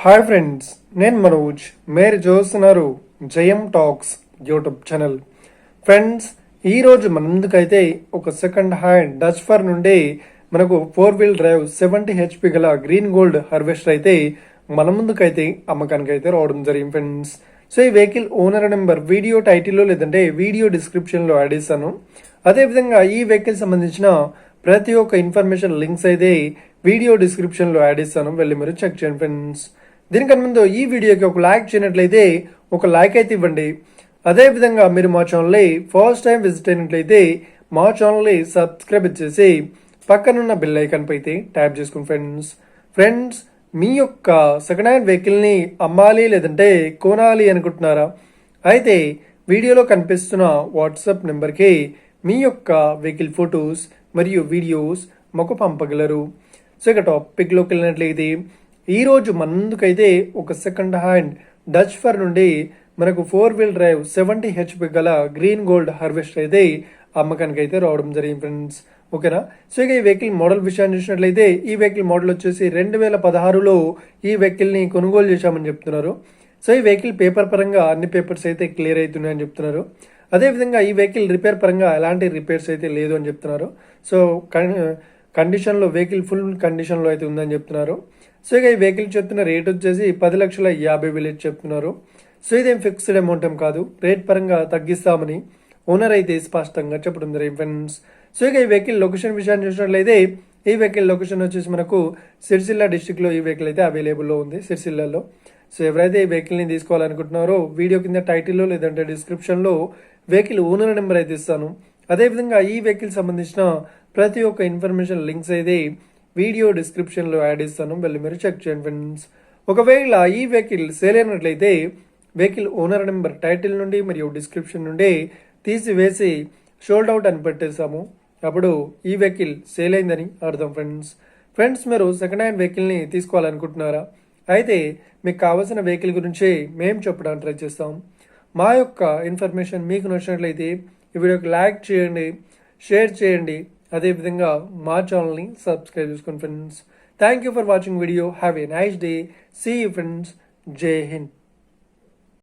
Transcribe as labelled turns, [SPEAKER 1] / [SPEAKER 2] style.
[SPEAKER 1] Hi friends, నేను మనోజ్. మీరు చూస్తున్నారు జయం టాక్స్ యూట్యూబ్ ఛానల్. ఫ్రెండ్స్, ఈరోజు మన ముందుకైతే ఒక సెకండ్ హ్యాండ్ డస్ఫర్ నుండి మనకు 4-wheel డ్రైవ్ 70 HP గల గ్రీన్ గోల్డ్ హార్వెస్టర్ అయితే మన ముందుకైతే అమ్మకానికి అయితే రావడం జరిగింది ఫ్రెండ్స్. సో ఈ వెహికల్ ఓనర్ నెంబర్ వీడియో టైటిల్లో లేదంటే వీడియో డిస్క్రిప్షన్లో యాడ్ చేస్తాను. అదేవిధంగా ఈ వెహికల్ సంబంధించిన ప్రతి ఒక్క ఇన్ఫర్మేషన్ లింక్స్ అయితే వీడియో డిస్క్రిప్షన్లో యాడ్ చేస్తాను, వెళ్ళి మీరు చెక్ చేయండి ఫ్రెండ్స్. దీనికన్నా ముందు ఈ వీడియోకి ఒక లైక్ చేయనట్లయితే ఒక లైక్ అయితే ఇవ్వండి. అదేవిధంగా మీరు మా ఛానల్ని ఫస్ట్ టైం విజిట్ అయినట్లయితే మా ఛానల్ని సబ్స్క్రైబ్ చేసి పక్కనున్న బెల్ ఐకాన్ పై అయితే ట్యాప్ చేసుకోండి ఫ్రెండ్స్. ఫ్రెండ్స్, మీ యొక్క సెకండ్ హ్యాండ్ వెహికల్ని అమ్మాలి లేదంటే కొనాలి అనుకుంటున్నారా? అయితే వీడియోలో కనిపిస్తున్న వాట్సాప్ నెంబర్కి మీ యొక్క వెహికల్ ఫొటోస్ మరియు వీడియోస్ మాకు పంపగలరు. సో ఇక టాపిక్లోకి వెళ్ళినట్లయితే ఈరోజు మన ముందుకైతే ఒక సెకండ్ హ్యాండ్ డస్ఫర్ నుండి మనకు 4-wheel డ్రైవ్ 70 HP గల గ్రీన్ గోల్డ్ హార్వెస్టర్ అయితే అమ్మకానికి అయితే రావడం జరిగింది ఫ్రెండ్స్. ఓకేనా? సో ఇక ఈ వెహికల్ మోడల్ విషయాన్ని చూసినట్లయితే ఈ వెహికల్ మోడల్ వచ్చేసి 2016లో ఈ వెహికల్ని కొనుగోలు చేశామని చెప్తున్నారు. సో ఈ వెహికల్ పేపర్ పరంగా అన్ని పేపర్స్ అయితే క్లియర్ అవుతున్నాయని చెప్తున్నారు. అదేవిధంగా ఈ వెహికల్ రిపేర్ పరంగా ఎలాంటి రిపేర్స్ అయితే లేదు అని చెప్తున్నారు. సో కండిషన్లో వెహికల్ ఫుల్ కండిషన్లో అయితే ఉందని చెప్తున్నారు. సో ఇక ఈ వెహికల్ చెప్తున్న రేట్ వచ్చేసి 10,50,000 చెప్తున్నారు. సో ఇదేం ఫిక్స్డ్ అమౌంట్ ఏం కాదు, రేట్ పరంగా తగ్గిస్తామని ఓనర్ అయితే స్పష్టంగా చెప్పడం జరిగింది ఫ్రెండ్స్. సో ఇక ఈ వెహికల్ లొకేషన్ విషయాన్ని చూసినట్లయితే ఈ వెహికల్ లొకేషన్ వచ్చేసి మనకు సిరిసిల్ల డిస్టిక్లో ఈ వెహికల్ అయితే అవైలబుల్లో ఉంది, సిరిసిల్లలో. సో ఎవరైతే ఈ వెహికల్ని తీసుకోవాలనుకుంటున్నారో వీడియో కింద టైటిల్లో లేదంటే డిస్క్రిప్షన్లో వెహికల్ ఓనర్ నెంబర్ అయితే ఇస్తాను. అదేవిధంగా ఈ వెహికల్ సంబంధించిన ప్రతి ఒక్క ఇన్ఫర్మేషన్ లింక్స్ అయితే వీడియో డిస్క్రిప్షన్లో యాడ్ ఇస్తాను, వెళ్ళి మీరు చెక్ చేయండి ఫ్రెండ్స్. ఒకవేళ ఈ వెహికల్ సేల్ అయినట్లయితే వెహికల్ ఓనర్ నెంబర్ టైటిల్ నుండి మరియు డిస్క్రిప్షన్ నుండి తీసివేసి షోల్డ్ అవుట్ అని పెట్టేస్తాము. అప్పుడు ఈ వెహికల్ సేల్ అయిందని అర్థం ఫ్రెండ్స్. ఫ్రెండ్స్, మీరు సెకండ్ హ్యాండ్ వెహికల్ని తీసుకోవాలనుకుంటున్నారా? అయితే మీకు కావాల్సిన వెహికల్ గురించి మేము చెప్పడానికి ట్రై చేస్తాం. మా యొక్క ఇన్ఫర్మేషన్ మీకు నచ్చినట్లయితే ఈ వీడియోకి లైక్ చేయండి, షేర్ చేయండి, అదేవిధంగా మా ఛానల్ని సబ్స్క్రైబ్ చేసుకోండి friends. Thank you for watching video. Have a nice day. See you friends. జై హింద్.